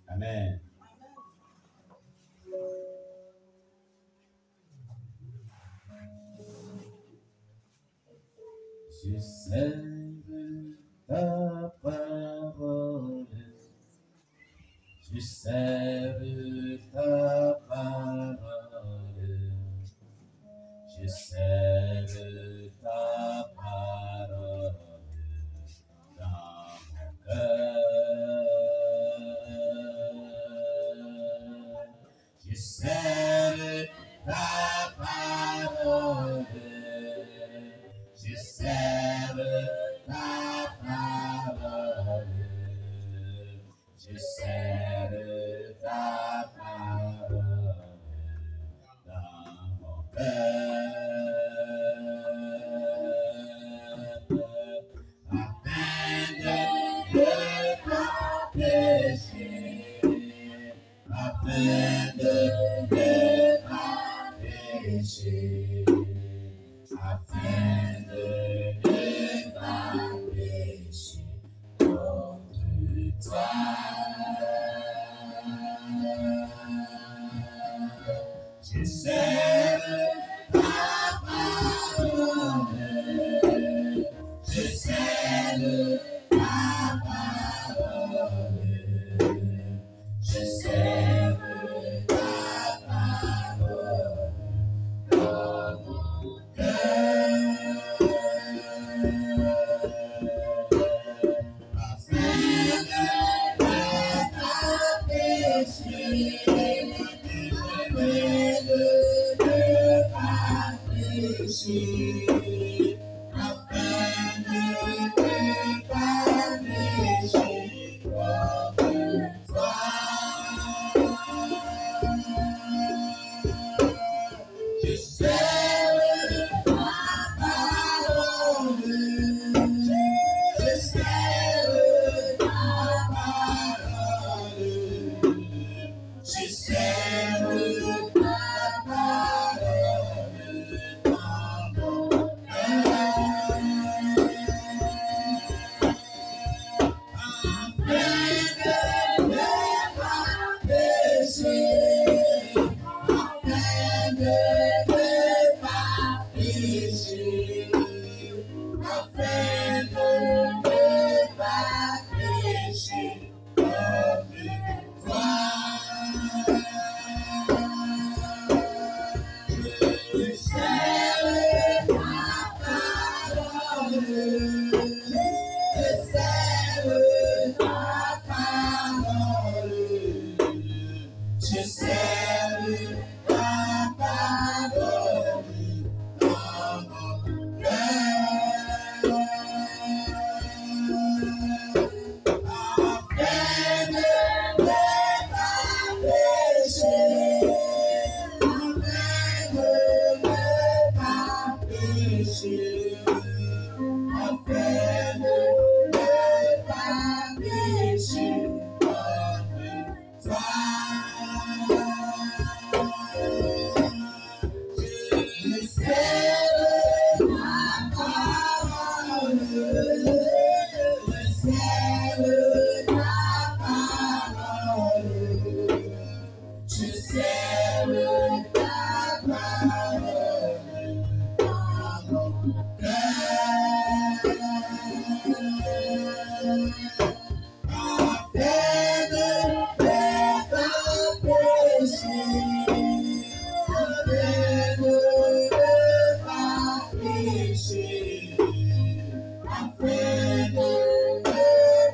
Amen. Je sève ta parole, je sève ta parole, je sève ta parole dans mon cœur. Je sève ta parole, je sève ta parole, je sève ta parole dans mon cœur, afin de ne pas pécher, afin de ne pas pécher, afin de ne pas pécher contre toi. Je sève ta parole, je sève ta parole. péché, afin de ne pas pécher contre toi. Je sais ta parole, je sais ta parole, je sais ta parole dans mon cœur. Afin de ne pas pécher, afin de ne pas pécher, afin de ne pas pécher contre toi. Je sais ta parole, je sais ta parole, je sais ta parole dans mon cœur. Afin de ne pas pécher, afin de ne pas pécher, afin de ne pas pécher contre toi. Je sais ta parole, je sais ta parole, je sais ta parole dans mon cœur. Afin de ne pas pécher, afin de ne pas pécher, afin de ne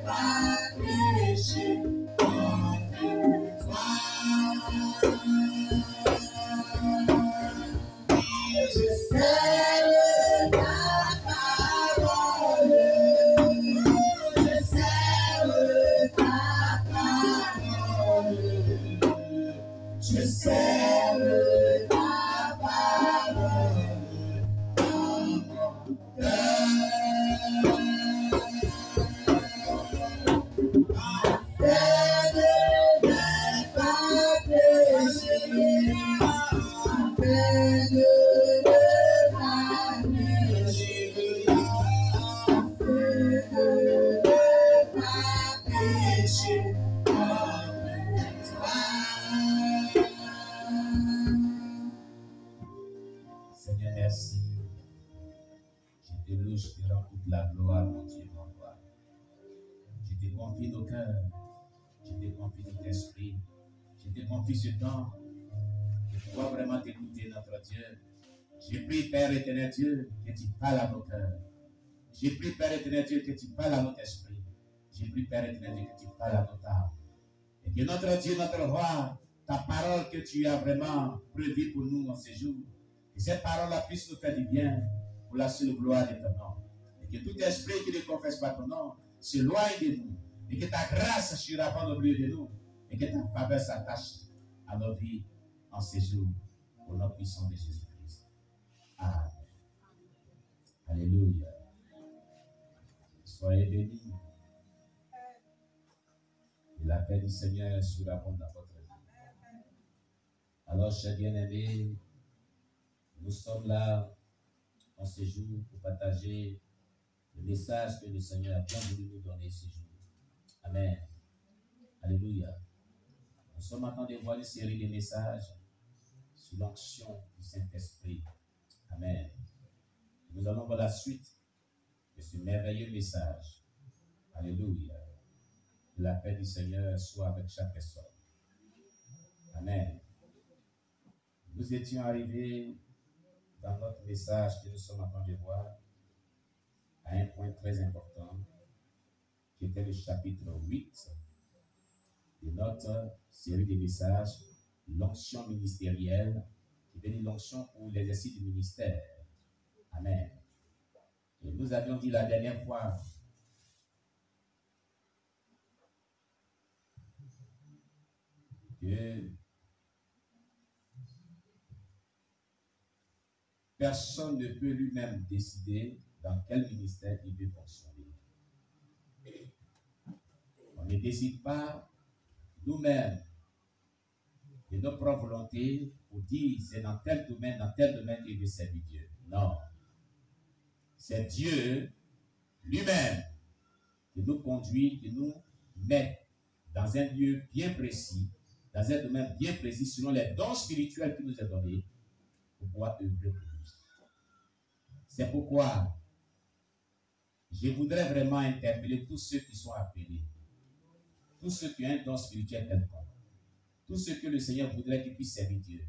pas pécher contre toi. Je sais ta parole, je sais ta parole, je sais ta parole dans mon cœur. Afin de ne pas pécher, afin de ne pas pécher, afin de ne pas pécher contre toi. Seigneur, merci. Je te loue, je te rends toute la gloire, mon Dieu, mon roi. Je te confie nos cœurs, je te confie notre esprit, je te confie ce temps de pouvoir vraiment t'écouter, notre Dieu. J'ai pris, Père éternel Dieu, que tu parles à nos cœurs. J'ai pris, Père éternel Dieu, que tu parles à notre esprit. J'ai pris, Père éternel Dieu, que tu parles à notre âme. Et que notre Dieu, notre roi, ta parole que tu as vraiment prévue pour nous en ces jours, que cette parole-là puisse nous faire du bien pour la seule gloire de ton nom. Et que tout esprit qui ne confesse pas ton nom s'éloigne de nous. Et que ta grâce surabonde au milieu de nous. Et que ta faveur s'attache à nos vies en ces jours. Au nom puissant de Jésus-Christ. Amen. Alléluia. Soyez bénis. Et la paix du Seigneur surabonde dans votre vie. Alors, chers bien-aimés, nous sommes là en ce jour pour partager le message que le Seigneur a bien voulu nous donner ce jour. Amen. Alléluia. Nous sommes en train de voir une série de messages sous l'onction du Saint-Esprit. Amen. Nous allons voir la suite de ce merveilleux message. Alléluia. Que la paix du Seigneur soit avec chaque personne. Amen. Nous étions arrivés dans notre message que nous sommes en train de voir à un point très important qui était le chapitre 8 de notre série de messages, l'onction ministérielle, qui veut dire l'onction pour l'exercice du ministère. Amen. Et nous avions dit la dernière fois que personne ne peut lui-même décider dans quel ministère il veut fonctionner. On ne décide pas nous-mêmes de nos propres volontés pour dire c'est dans tel domaine qu'il veut servir Dieu. Non. C'est Dieu lui-même qui nous conduit, qui nous met dans un lieu bien précis, dans un domaine bien précis, selon les dons spirituels qu'il nous a donnés, pour pouvoir œuvrer pour lui. C'est pourquoi je voudrais vraiment interpeller tous ceux qui sont appelés, tous ceux qui ont un don spirituel quelconque, tous ceux que le Seigneur voudrait qu'ils puissent servir Dieu,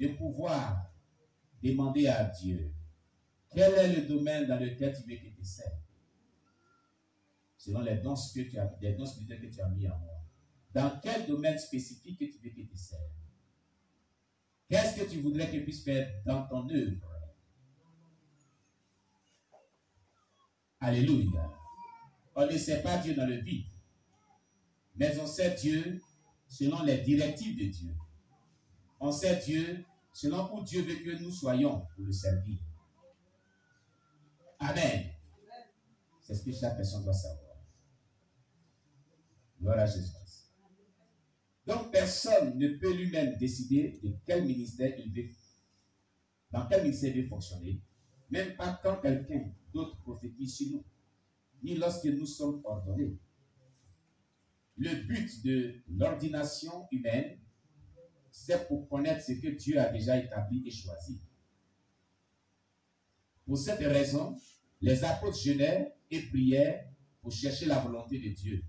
de pouvoir demander à Dieu quel est le domaine dans lequel tu veux que tu serves, selon les dons spirituels que tu as mis en moi. Dans quel domaine spécifique que tu veux que tu serves? Qu'est-ce que tu voudrais que puisse faire dans ton œuvre? Alléluia. On ne sait pas Dieu dans le vide, mais on sait Dieu selon les directives de Dieu. On sait Dieu selon où Dieu veut que nous soyons pour le servir. Amen. C'est ce que chaque personne doit savoir. Gloire à Jésus-Christ. Donc, personne ne peut lui-même décider de quel ministère il veut, dans quel ministère il veut fonctionner, même pas quand quelqu'un d'autre prophétise sur nous, ni lorsque nous sommes ordonnés. Le but de l'ordination humaine, c'est pour connaître ce que Dieu a déjà établi et choisi. Pour cette raison, les apôtres jeûnaient et priaient pour chercher la volonté de Dieu.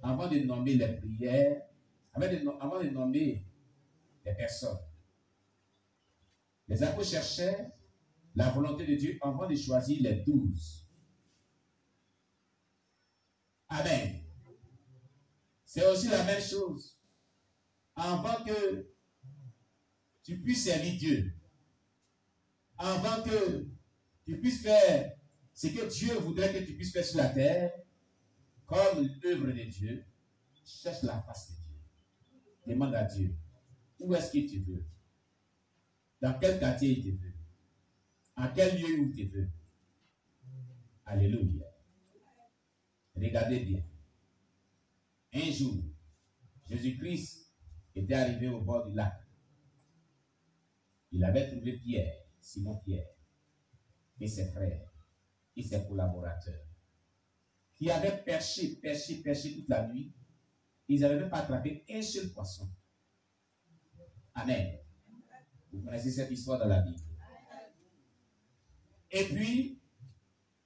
Avant de nommer les prières, avant de nommer les personnes. Les apôtres cherchaient la volonté de Dieu avant de choisir les 12. Amen. C'est aussi la même chose. Avant que tu puisses servir Dieu, avant que tu puisses faire ce que Dieu voudrait que tu puisses faire sur la terre, comme l'œuvre de Dieu, cherche la face de Dieu. Demande à Dieu, où est-ce que tu veux? Dans quel quartier il te veut? À quel lieu il te veut? Alléluia. Regardez bien. Un jour, Jésus-Christ était arrivé au bord du lac. Il avait trouvé Pierre, Simon Pierre, et ses frères, et ses collaborateurs, qui avaient perché toute la nuit. Ils n'avaient même pas attrapé un seul poisson. Amen. Vous connaissez cette histoire dans la Bible. Et puis,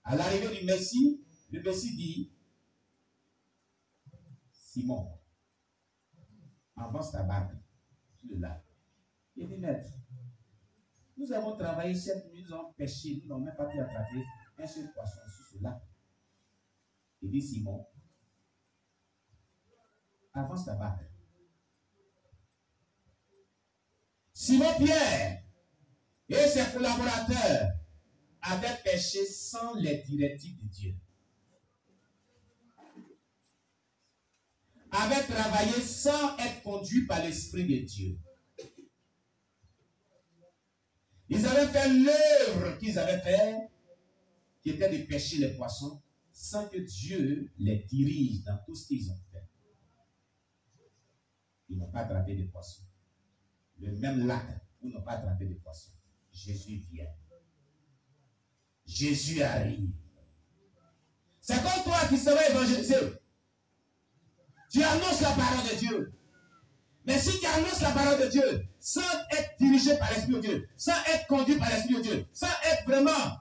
à l'arrivée du Messie, le Messie dit, Simon, avance ta barque sur le lac. Il dit, maître, nous avons travaillé cette nuit, nous avons pêché, nous n'avons même pas pu attraper un seul poisson sur ce lac. Il dit, Simon, avance ta barque. Simon Pierre et ses collaborateurs avaient pêché sans les directives de Dieu. Avaient travaillé sans être conduits par l'Esprit de Dieu. Ils avaient fait l'œuvre qu'ils avaient faite, qui était de pêcher les poissons, sans que Dieu les dirige dans tout ce qu'ils ont fait. Ils n'ont pas attrapé de poissons. Le même lac où ils n'ont pas attrapé de poissons. Jésus vient. Jésus arrive. C'est comme toi qui seras évangélisé. Tu annonces la parole de Dieu. Mais si tu annonces la parole de Dieu sans être dirigé par l'Esprit de Dieu, sans être conduit par l'Esprit de Dieu, sans être vraiment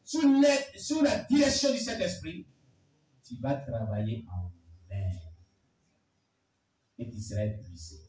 sous la direction du Saint-Esprit, tu vas travailler en vain et tu seras épuisé.